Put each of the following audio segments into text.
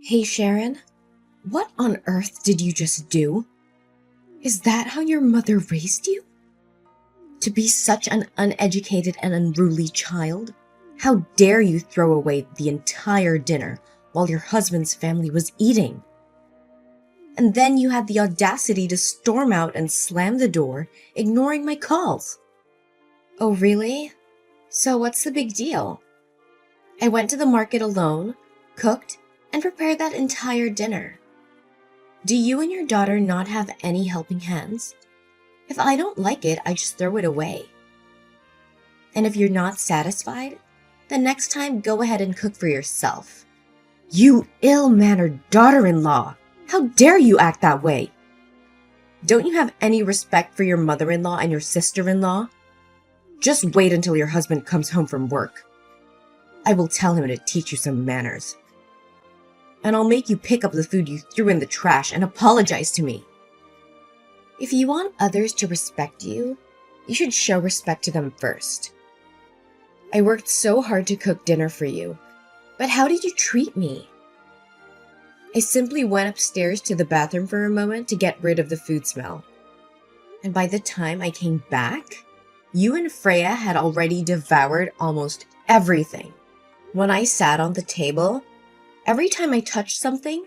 Hey Sharon, what on earth did you just do? Is that how your mother raised you? To be such an uneducated and unruly child? How dare you throw away the entire dinner while your husband's family was eating? And then you had the audacity to storm out and slam the door, ignoring my calls. Oh, really? So what's the big deal? I went to the market alone, cooked, and prepared that entire dinner. Do you and your daughter not have any helping hands? If I don't like it, I just throw it away. And if you're not satisfied, then next time go ahead and cook for yourself. You ill-mannered daughter-in-law! How dare you act that way? Don't you have any respect for your mother-in-law and your sister-in-law? Just wait until your husband comes home from work. I will tell him to teach you some manners. And I'll make you pick up the food you threw in the trash and apologize to me. If you want others to respect you, you should show respect to them first. I worked so hard to cook dinner for you, but how did you treat me? I simply went upstairs to the bathroom for a moment to get rid of the food smell. And by the time I came back, you and Freya had already devoured almost everything. When I sat on the table, every time I touched something,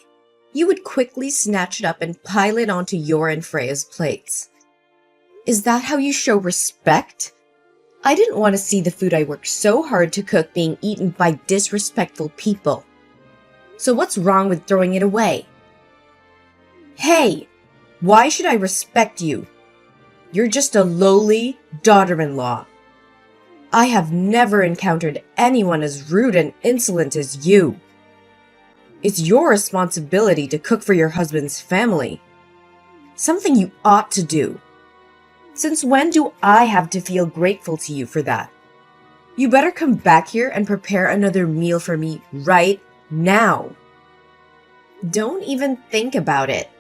you would quickly snatch it up and pile it onto your and Freya's plates. Is that how you show respect? I didn't want to see the food I worked so hard to cook being eaten by disrespectful people. So what's wrong with throwing it away? Hey, why should I respect you? You're just a lowly daughter-in-law. I have never encountered anyone as rude and insolent as you. It's your responsibility to cook for your husband's family. Something you ought to do. Since when do I have to feel grateful to you for that? You better come back here and prepare another meal for me right now. Don't even think about it.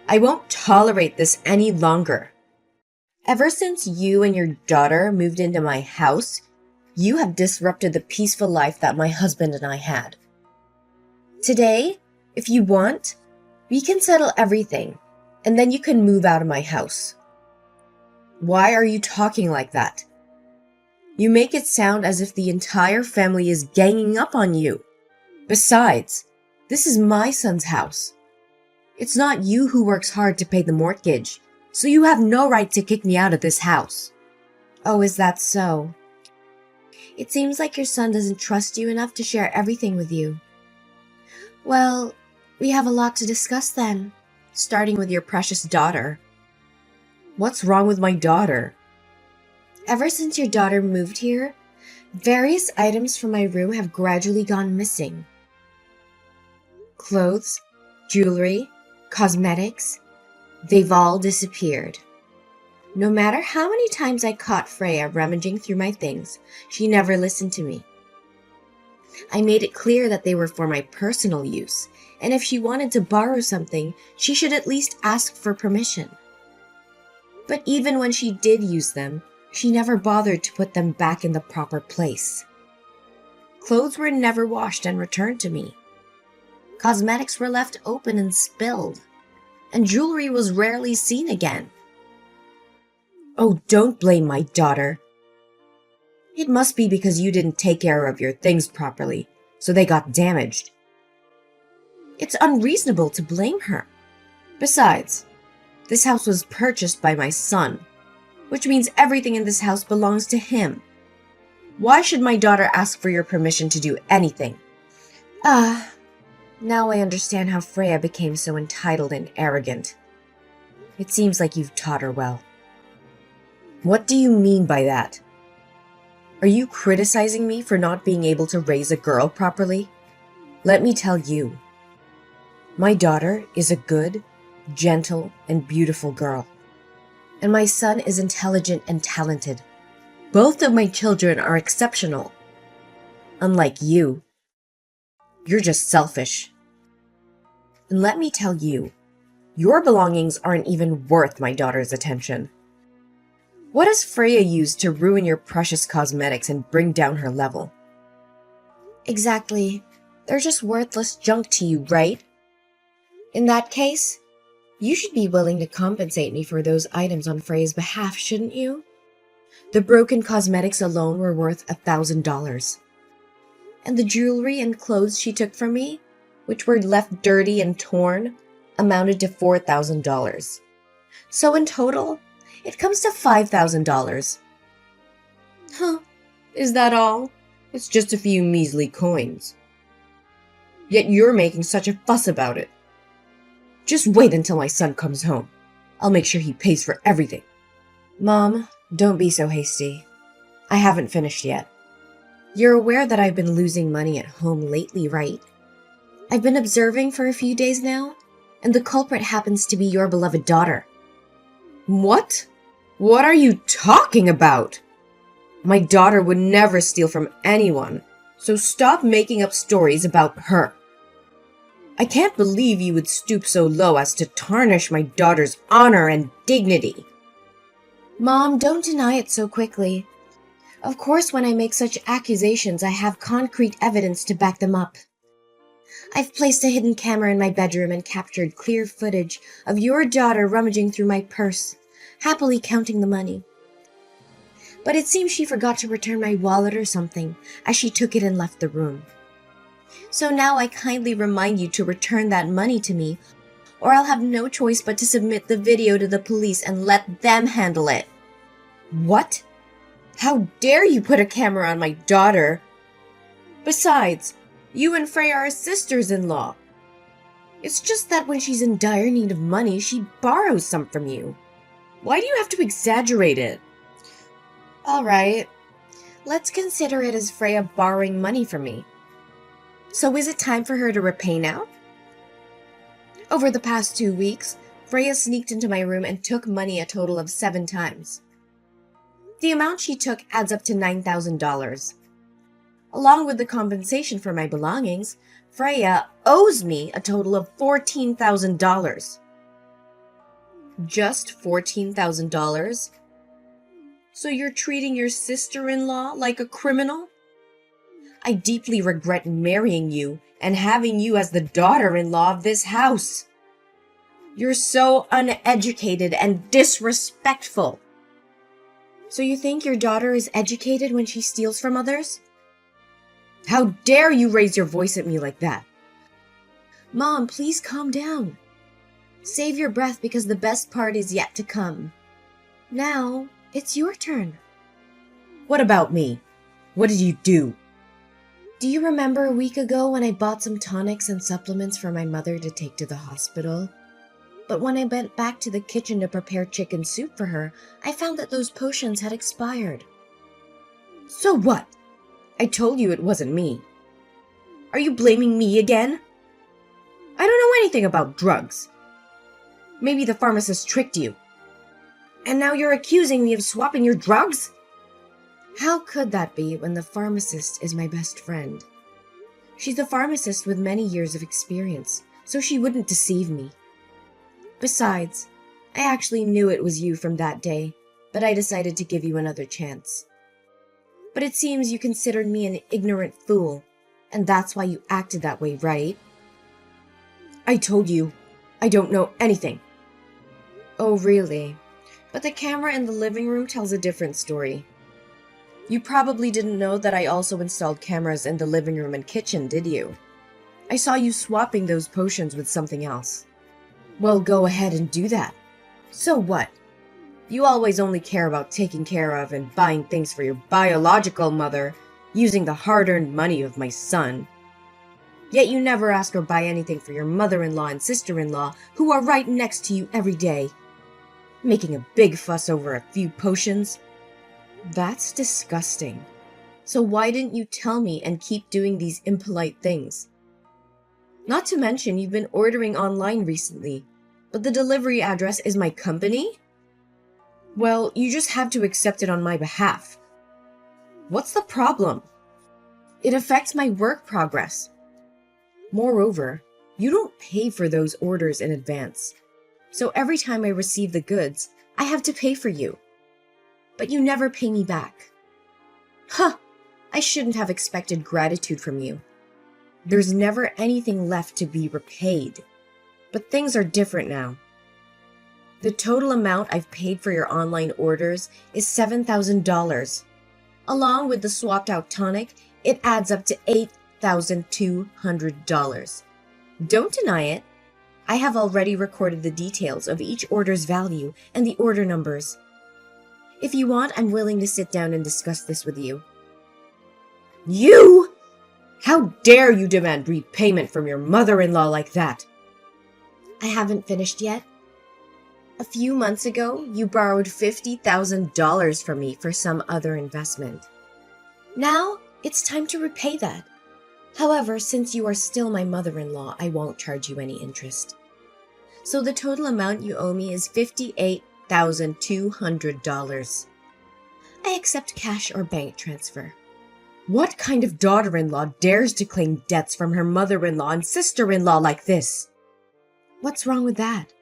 I won't tolerate this any longer. Ever since you and your daughter moved into my house, you have disrupted the peaceful life that my husband and I had. Today, if you want, we can settle everything, and then you can move out of my house. Why are you talking like that? You make it sound as if the entire family is ganging up on you. Besides, this is my son's house. It's not you who works hard to pay the mortgage, so you have no right to kick me out of this house. Oh, is that so? It seems like your son doesn't trust you enough to share everything with you. Well, we have a lot to discuss then, starting with your precious daughter. What's wrong with my daughter? Ever since your daughter moved here, various items from my room have gradually gone missing. Clothes, jewelry, cosmetics, they've all disappeared. No matter how many times I caught Freya rummaging through my things, she never listened to me. I made it clear that they were for my personal use, and if she wanted to borrow something, she should at least ask for permission. But even when she did use them, she never bothered to put them back in the proper place. Clothes were never washed and returned to me. Cosmetics were left open and spilled, and jewelry was rarely seen again. Oh, don't blame my daughter. It must be because you didn't take care of your things properly, so they got damaged. It's unreasonable to blame her. Besides, this house was purchased by my son, which means everything in this house belongs to him. Why should my daughter ask for your permission to do anything? Now I understand how Freya became so entitled and arrogant. It seems like you've taught her well. What do you mean by that? Are you criticizing me for not being able to raise a girl properly? Let me tell you. My daughter is a good, gentle, and beautiful girl. And my son is intelligent and talented. Both of my children are exceptional. Unlike you. You're just selfish. And let me tell you, your belongings aren't even worth my daughter's attention. What has Freya used to ruin your precious cosmetics and bring down her level? Exactly. They're just worthless junk to you, right? In that case, you should be willing to compensate me for those items on Freya's behalf, shouldn't you? The broken cosmetics alone were worth $1,000. And the jewelry and clothes she took from me, which were left dirty and torn, amounted to $4,000. So in total, it comes to $5,000. Huh, is that all? It's just a few measly coins. Yet you're making such a fuss about it. Just wait until my son comes home. I'll make sure he pays for everything. Mom, don't be so hasty. I haven't finished yet. You're aware that I've been losing money at home lately, right? I've been observing for a few days now, and the culprit happens to be your beloved daughter. What? What are you talking about? My daughter would never steal from anyone, so stop making up stories about her. I can't believe you would stoop so low as to tarnish my daughter's honor and dignity. Mom, don't deny it so quickly. Of course, when I make such accusations, I have concrete evidence to back them up. I've placed a hidden camera in my bedroom and captured clear footage of your daughter rummaging through my purse, happily counting the money. But it seems she forgot to return my wallet or something, as she took it and left the room. So now I kindly remind you to return that money to me, or I'll have no choice but to submit the video to the police and let them handle it. What? How dare you put a camera on my daughter? Besides, you and Freya are sisters-in-law. It's just that when she's in dire need of money, she borrows some from you. Why do you have to exaggerate it? All right, let's consider it as Freya borrowing money from me. So is it time for her to repay now? Over the past 2 weeks, Freya sneaked into my room and took money a total of 7 times. The amount she took adds up to $9,000. Along with the compensation for my belongings, Freya owes me a total of $14,000. Just $14,000? So you're treating your sister-in-law like a criminal? I deeply regret marrying you and having you as the daughter-in-law of this house. You're so uneducated and disrespectful. So you think your daughter is educated when she steals from others? How dare you raise your voice at me like that? Mom, please calm down. Save your breath because the best part is yet to come. Now, it's your turn. What about me? What did you do? Do you remember a week ago when I bought some tonics and supplements for my mother to take to the hospital? But when I went back to the kitchen to prepare chicken soup for her, I found that those potions had expired. So what? I told you it wasn't me. Are you blaming me again? I don't know anything about drugs. Maybe the pharmacist tricked you. And now you're accusing me of swapping your drugs? How could that be when the pharmacist is my best friend? She's a pharmacist with many years of experience, so she wouldn't deceive me. Besides, I actually knew it was you from that day, but I decided to give you another chance. But it seems you considered me an ignorant fool, and that's why you acted that way, right? I told you, I don't know anything. Oh, really? But the camera in the living room tells a different story. You probably didn't know that I also installed cameras in the living room and kitchen, did you? I saw you swapping those potions with something else. Well, go ahead and do that. So what? You always only care about taking care of and buying things for your biological mother, using the hard-earned money of my son. Yet you never ask or buy anything for your mother-in-law and sister-in-law, who are right next to you every day. Making a big fuss over a few potions? That's disgusting. So why didn't you tell me and keep doing these impolite things? Not to mention you've been ordering online recently, but the delivery address is my company? Well, you just have to accept it on my behalf. What's the problem? It affects my work progress. Moreover, you don't pay for those orders in advance. So every time I receive the goods, I have to pay for you. But you never pay me back. Huh! I shouldn't have expected gratitude from you. there's never anything left to be repaid. But things are different now. The total amount I've paid for your online orders is $7,000. Along with the swapped out tonic, it adds up to $8,200. Don't deny it. I have already recorded the details of each order's value and the order numbers. If you want, I'm willing to sit down and discuss this with you. You? How dare you demand repayment from your mother-in-law like that? I haven't finished yet. A few months ago, you borrowed $50,000 from me for some other investment. Now, it's time to repay that. However, since you are still my mother-in-law, I won't charge you any interest. So the total amount you owe me is $58,200. I accept cash or bank transfer. What kind of daughter-in-law dares to claim debts from her mother-in-law and sister-in-law like this? What's wrong with that?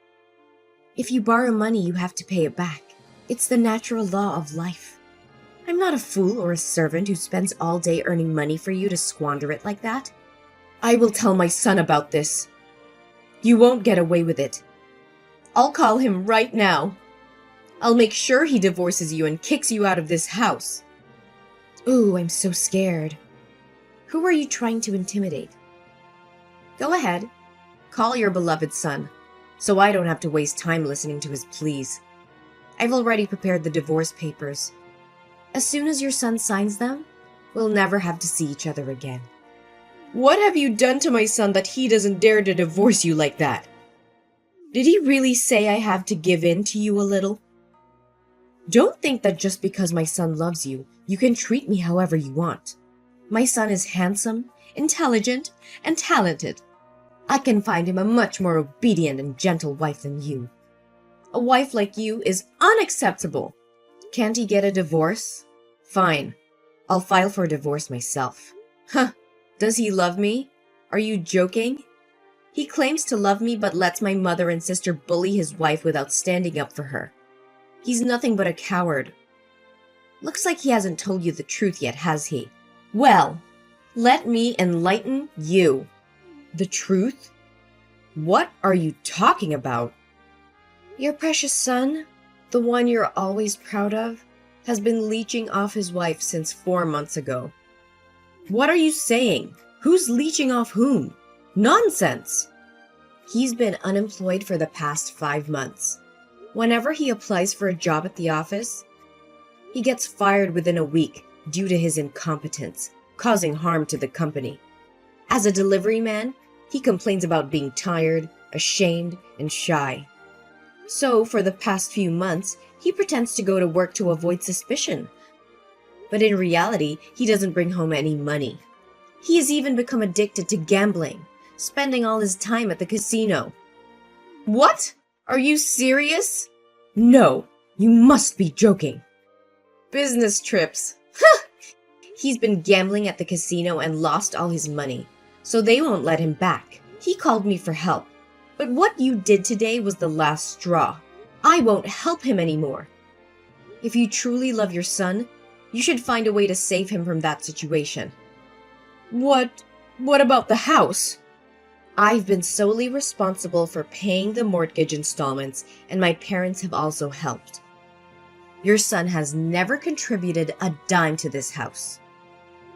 If you borrow money, you have to pay it back. It's the natural law of life. I'm not a fool or a servant who spends all day earning money for you to squander it like that. I will tell my son about this. You won't get away with it. I'll call him right now. I'll make sure he divorces you and kicks you out of this house. Ooh, I'm so scared. Who are you trying to intimidate? Go ahead. Call your beloved son, so I don't have to waste time listening to his pleas. I've already prepared the divorce papers. As soon as your son signs them, we'll never have to see each other again. What have you done to my son that he doesn't dare to divorce you like that? Did he really say I have to give in to you a little? Don't think that just because my son loves you, you can treat me however you want. My son is handsome, intelligent, and talented. I can find him a much more obedient and gentle wife than you. A wife like you is unacceptable. Can't he get a divorce? Fine. I'll file for a divorce myself. Huh. Does he love me? Are you joking? He claims to love me but lets my mother and sister bully his wife without standing up for her. He's nothing but a coward. Looks like he hasn't told you the truth yet, has he? Well, let me enlighten you. The truth? What are you talking about? Your precious son, the one you're always proud of, has been leeching off his wife since 4 months ago. What are you saying? Who's leeching off whom? Nonsense! He's been unemployed for the past 5 months. Whenever he applies for a job at the office, he gets fired within a week due to his incompetence, causing harm to the company. As a delivery man, he complains about being tired, ashamed, and shy. So, for the past few months, he pretends to go to work to avoid suspicion. But in reality, he doesn't bring home any money. He has even become addicted to gambling, spending all his time at the casino. What? Are you serious? No, you must be joking. Business trips. He's been gambling at the casino and lost all his money, so they won't let him back. He called me for help. But what you did today was the last straw. I won't help him anymore. If you truly love your son, you should find a way to save him from that situation. What about the house? I've been solely responsible for paying the mortgage installments, and my parents have also helped. Your son has never contributed a dime to this house.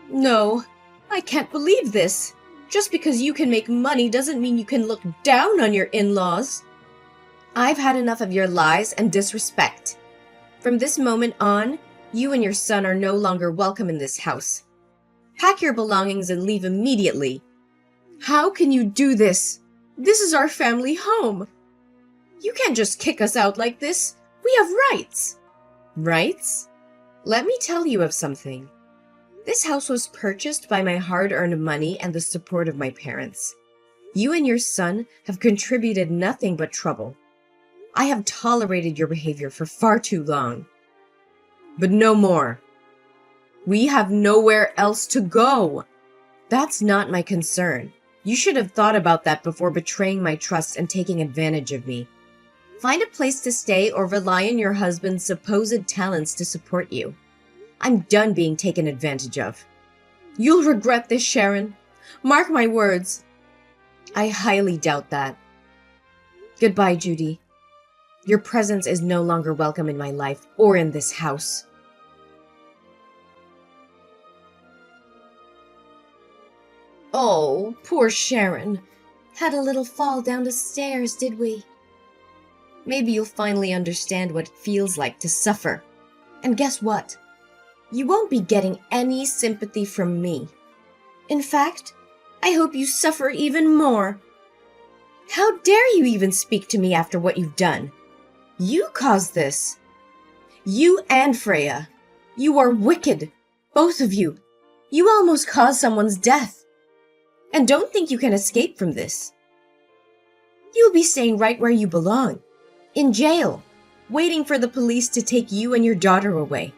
No, I can't believe this. Just because you can make money doesn't mean you can look down on your in-laws. I've had enough of your lies and disrespect. From this moment on, you and your son are no longer welcome in this house. Pack your belongings and leave immediately. How can you do this? This is our family home. You can't just kick us out like this. We have rights. Rights? Let me tell you of something. This house was purchased by my hard-earned money and the support of my parents. You and your son have contributed nothing but trouble. I have tolerated your behavior for far too long. But no more. We have nowhere else to go. That's not my concern. You should have thought about that before betraying my trust and taking advantage of me. Find a place to stay or rely on your husband's supposed talents to support you. I'm done being taken advantage of. You'll regret this, Sharon. Mark my words. I highly doubt that. Goodbye, Judy. Your presence is no longer welcome in my life or in this house. Oh, poor Sharon. Had a little fall down the stairs, did we? Maybe you'll finally understand what it feels like to suffer. And guess what? You won't be getting any sympathy from me. In fact, I hope you suffer even more. How dare you even speak to me after what you've done? You caused this. You and Freya. You are wicked. Both of you. You almost caused someone's death. And don't think you can escape from this. You'll be staying right where you belong. In jail. Waiting for the police to take you and your daughter away.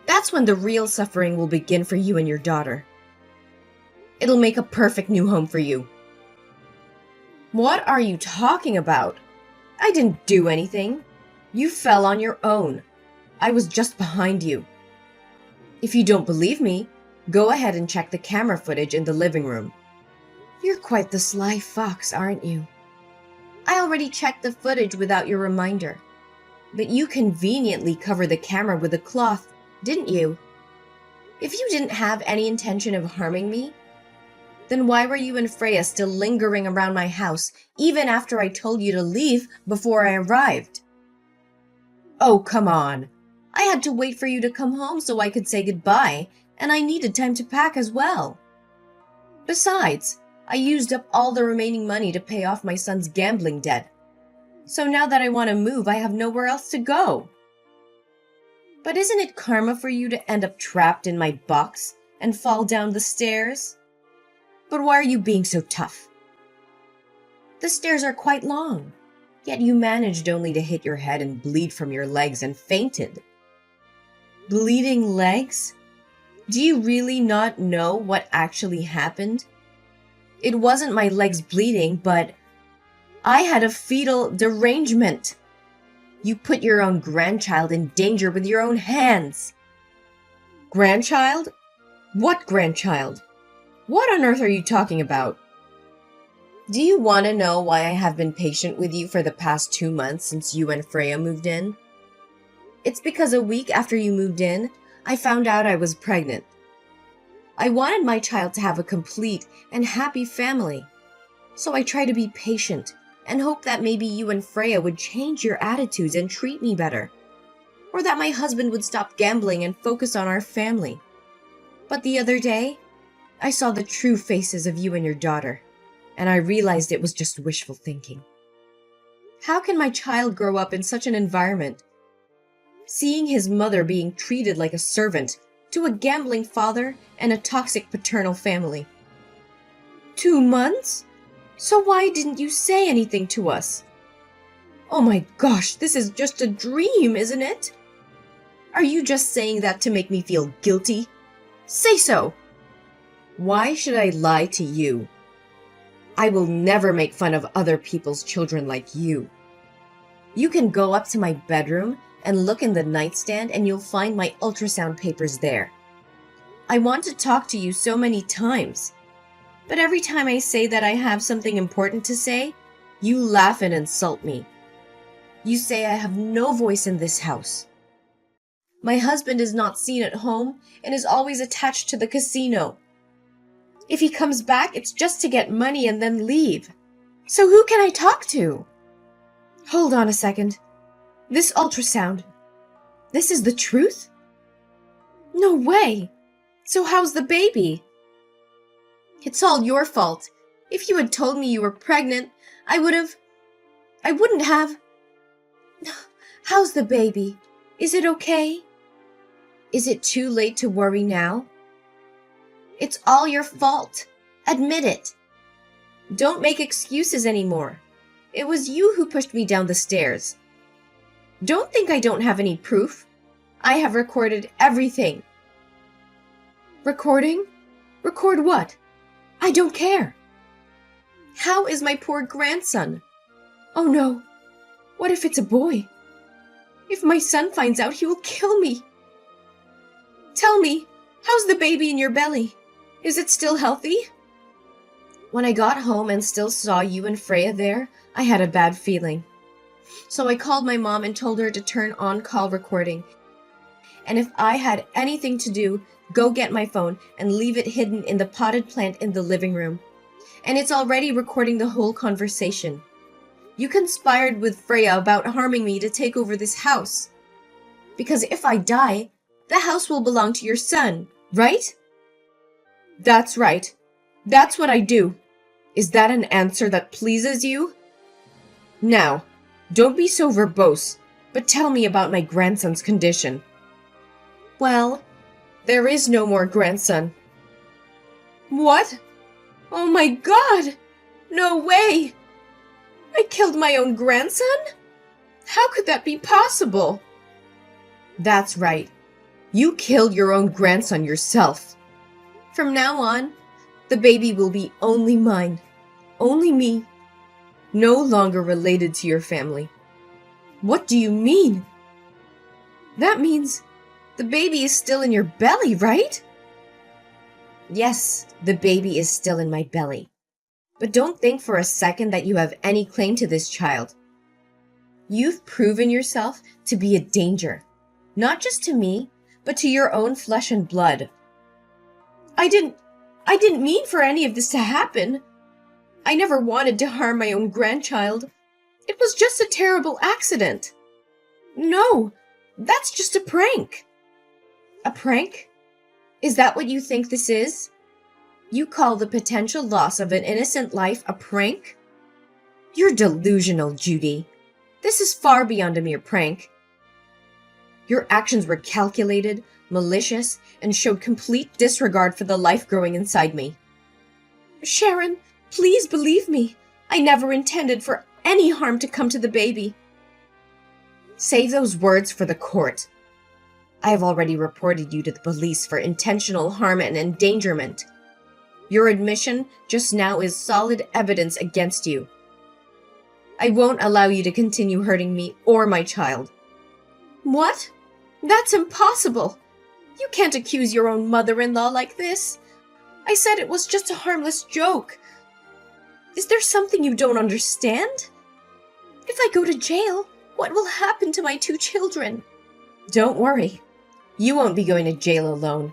That's when the real suffering will begin for you and your daughter. It'll make a perfect new home for you. What are you talking about? I didn't do anything. You fell on your own. I was just behind you. If you don't believe me, go ahead and check the camera footage in the living room. You're quite the sly fox, aren't you? I already checked the footage without your reminder. But you conveniently covered the camera with a cloth, didn't you? If you didn't have any intention of harming me, then why were you and Freya still lingering around my house, even after I told you to leave before I arrived? Oh, come on. I had to wait for you to come home so I could say goodbye, and I needed time to pack as well. Besides, I used up all the remaining money to pay off my son's gambling debt. So now that I want to move, I have nowhere else to go. But isn't it karma for you to end up trapped in my box and fall down the stairs? But why are you being so tough? The stairs are quite long, yet you managed only to hit your head and bleed from your legs and fainted. Bleeding legs? Do you really not know what actually happened? It wasn't my legs bleeding, but I had a fetal derangement. You put your own grandchild in danger with your own hands. Grandchild? What grandchild? What on earth are you talking about? Do you want to know why I have been patient with you for the past 2 months since you and Freya moved in? It's because a week after you moved in, I found out I was pregnant. I wanted my child to have a complete and happy family. So I tried to be patient and hope that maybe you and Freya would change your attitudes and treat me better. Or that my husband would stop gambling and focus on our family. But the other day, I saw the true faces of you and your daughter, and I realized it was just wishful thinking. How can my child grow up in such an environment? Seeing his mother being treated like a servant to a gambling father and a toxic paternal family. 2 months? So why didn't you say anything to us? Oh my gosh, this is just a dream, isn't it? Are you just saying that to make me feel guilty? Say so! Why should I lie to you? I will never make fun of other people's children like you. You can go up to my bedroom and look in the nightstand and you'll find my ultrasound papers there. I want to talk to you so many times, but every time I say that I have something important to say, you laugh and insult me. You say I have no voice in this house. My husband is not seen at home and is always attached to the casino. If he comes back, it's just to get money and then leave. So who can I talk to? Hold on a second. This ultrasound. This is the truth? No way. So how's the baby? It's all your fault. If you had told me you were pregnant, I wouldn't have. How's the baby? Is it okay? Is it too late to worry now? It's all your fault. Admit it. Don't make excuses anymore. It was you who pushed me down the stairs. Don't think I don't have any proof. I have recorded everything. Recording? Record what? I don't care. How is my poor grandson? Oh no. What if it's a boy? If my son finds out, he will kill me. Tell me, how's the baby in your belly? Is it still healthy? When I got home and still saw you and Freya there, I had a bad feeling. So I called my mom and told her to turn on call recording. And if I had anything to do, go get my phone and leave it hidden in the potted plant in the living room. And it's already recording the whole conversation. You conspired with Freya about harming me to take over this house. Because if I die, the house will belong to your son, right? That's right. That's what I do. Is that an answer that pleases you? Now, don't be so verbose, but tell me about my grandson's condition. Well, there is no more grandson. What? Oh my God! No way! I killed my own grandson? How could that be possible? That's right. You killed your own grandson yourself. From now on, the baby will be only mine. Only me. No longer related to your family. What do you mean? That means the baby is still in your belly, right? Yes, the baby is still in my belly. But don't think for a second that you have any claim to this child. You've proven yourself to be a danger, not just to me, but to your own flesh and blood. I didn't mean for any of this to happen. I never wanted to harm my own grandchild. It was just a terrible accident. No, that's just a prank. A prank? Is that what you think this is? You call the potential loss of an innocent life a prank? You're delusional, Judy. This is far beyond a mere prank. Your actions were calculated, malicious, and showed complete disregard for the life growing inside me. Sharon, please believe me. I never intended for any harm to come to the baby. Save those words for the court. I have already reported you to the police for intentional harm and endangerment. Your admission just now is solid evidence against you. I won't allow you to continue hurting me or my child. What? That's impossible. You can't accuse your own mother-in-law like this. I said it was just a harmless joke. Is there something you don't understand? If I go to jail, what will happen to my 2 children? Don't worry. You won't be going to jail alone.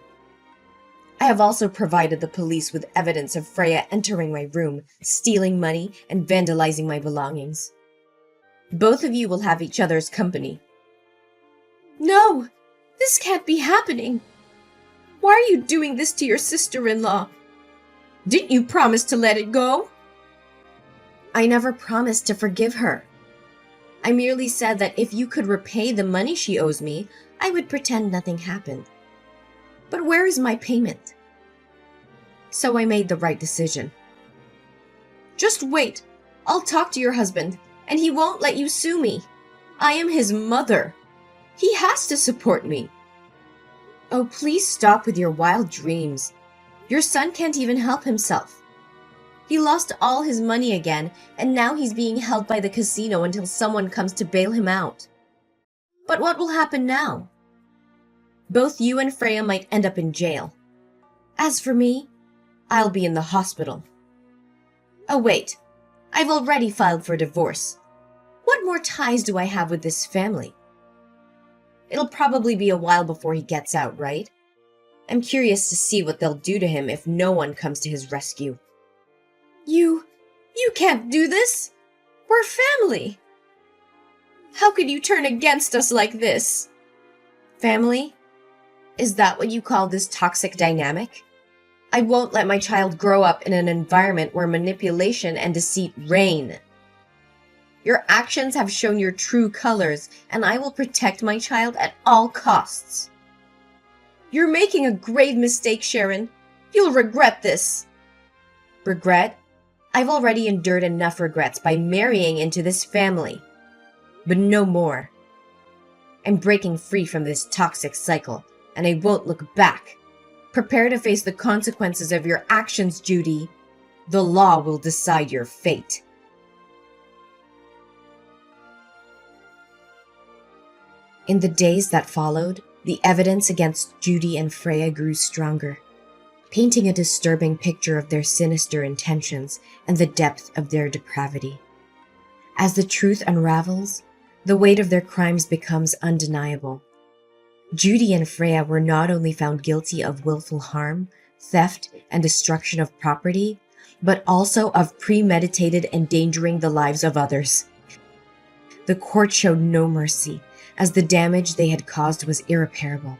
I have also provided the police with evidence of Freya entering my room, stealing money, and vandalizing my belongings. Both of you will have each other's company. No! This can't be happening! Why are you doing this to your sister-in-law? Didn't you promise to let it go? I never promised to forgive her. I merely said that if you could repay the money she owes me, I would pretend nothing happened. But where is my payment? So I made the right decision. Just wait. I'll talk to your husband, and he won't let you sue me. I am his mother. He has to support me. Oh, please stop with your wild dreams. Your son can't even help himself. He lost all his money again, and now he's being held by the casino until someone comes to bail him out. But what will happen now? Both you and Freya might end up in jail. As for me, I'll be in the hospital. Oh wait, I've already filed for divorce. What more ties do I have with this family? It'll probably be a while before he gets out, right? I'm curious to see what they'll do to him if no one comes to his rescue. You can't do this! We're family! How could you turn against us like this? Family? Is that what you call this toxic dynamic? I won't let my child grow up in an environment where manipulation and deceit reign. Your actions have shown your true colors, and I will protect my child at all costs. You're making a grave mistake, Sharon. You'll regret this. Regret? I've already endured enough regrets by marrying into this family. But no more. I'm breaking free from this toxic cycle, and I won't look back. Prepare to face the consequences of your actions, Judy. The law will decide your fate. In the days that followed, the evidence against Judy and Freya grew stronger. painting a disturbing picture of their sinister intentions and the depth of their depravity. As the truth unravels, the weight of their crimes becomes undeniable. Judy and Freya were not only found guilty of willful harm, theft, and destruction of property, but also of premeditated endangering the lives of others. The court showed no mercy, as the damage they had caused was irreparable.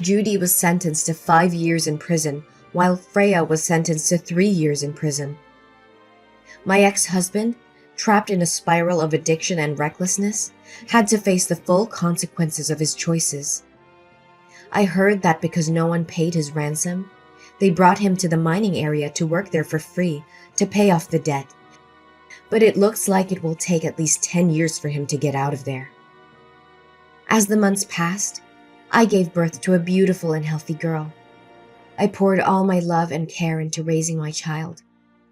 Judy was sentenced to 5 years in prison, while Freya was sentenced to 3 years in prison. My ex-husband, trapped in a spiral of addiction and recklessness, had to face the full consequences of his choices. I heard that because no one paid his ransom, they brought him to the mining area to work there for free to pay off the debt. But it looks like it will take at least 10 years for him to get out of there. As the months passed, I gave birth to a beautiful and healthy girl. I poured all my love and care into raising my child,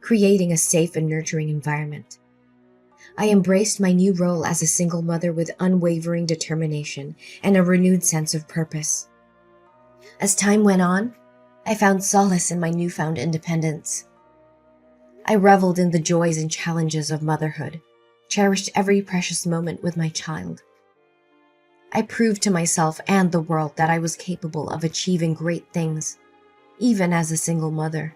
creating a safe and nurturing environment. I embraced my new role as a single mother with unwavering determination and a renewed sense of purpose. As time went on, I found solace in my newfound independence. I reveled in the joys and challenges of motherhood, cherished every precious moment with my child. I proved to myself and the world that I was capable of achieving great things, even as a single mother.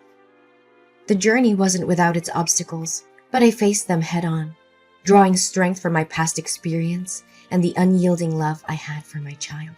The journey wasn't without its obstacles, but I faced them head-on, drawing strength from my past experience and the unyielding love I had for my child.